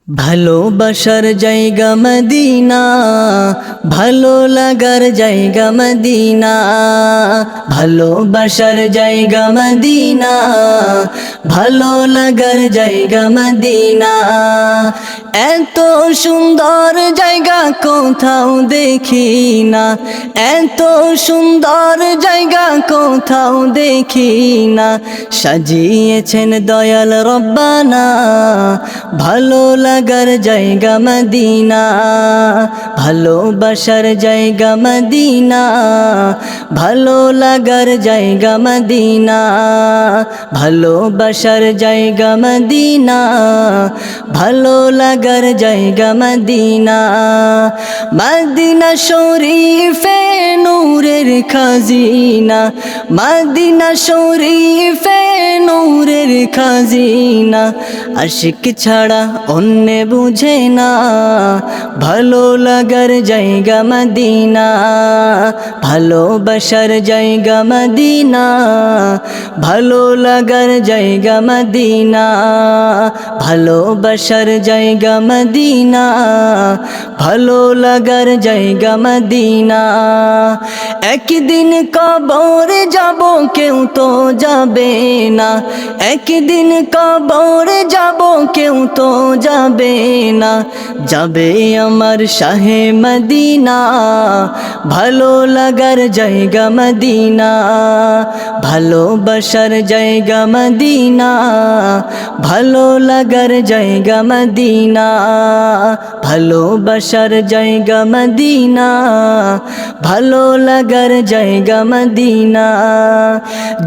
ভালোবাসার জায়গা মদিনা, ভালো লাগার জায়গা মদিনা। ভালোবাসার জায়গা মদিনা, ভালো লাগার জায়গা মদিনা। এত সুন্দর জায়গা কোথাও দেখি না, এত সুন্দর জায়গা কোথাও দেখি না। সাজিয়েছেন দয়াল রব্বানা, ভালো লাগার জায়গা মদিনা। ভালোবাসার জায়গা মদিনা, ভালো লাগার জায়গা মদিনা। ভালোবাসার জায়গা মদিনা, ভালো লাগার জায়গা মদিনা। মদিনা শরীফে নূরের খাজিনা, মদিনা শরীফে নূরের খাজিনা। আশিক ছাড়া অন্য বুঝে না, ভালো লাগার জায়গা মদিনা। ভালোবাসার জায়গা মদিনা, ভালো লাগার জায়গা মদিনা। ভালোবাসার জায়গা মদিনা, ভালো লাগার জায়গা মদিনা। একদিন কবর যাব কেউ তো যাবে না, একদিন কবর যাব কেউ তো যাবে না। যাবে আমার শাহে মদিনা, ভালো লাগার জায়গা মদিনা। ভালোবাসার জায়গা মদিনা, ভালো লাগার জায়গা মদিনা। ভালোবাসার জায়গা মদিনা, ভালো লাগার জায়গা মদিনা।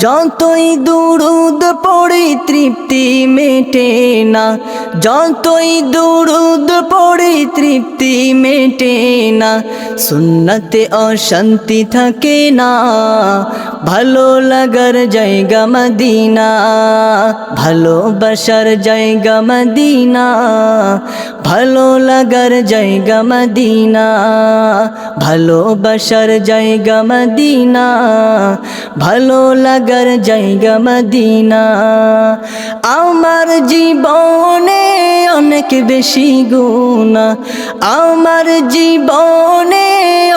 যতই দুরুদ পড়ি তৃপ্তি মেটে না, যতই দুরুদ পড়ি তৃপ্তি মেটে না। সুন্নতে অশান্তি থাকে না, ভালো লাগার জায়গা মদিনা। ভালোবাসার জায়গা মদিনা, ভালো লাগার জায়গা মদিনা। ভালোবাসার জায়গা মদিনা, ভালো লাগার জায়গা মদিনা। আমার জীবনে অনেক বেশি গুনাহ, আমার জীবনে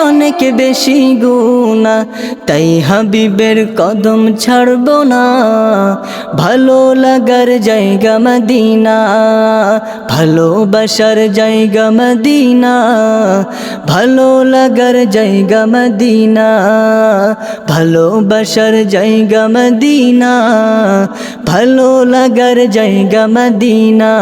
অনেক বেশি গুনাহ। তাই হাবিবের কদম ছাড়ব না, ভালো লাগার জায়গা মদিনা। ভালোবাসার জায়গা মদিনা, ভালো লাগার জায়গা মদিনা। ভালোবাসার জায়গা মদিনা, ভালো লাগার জায়গা মদিনা।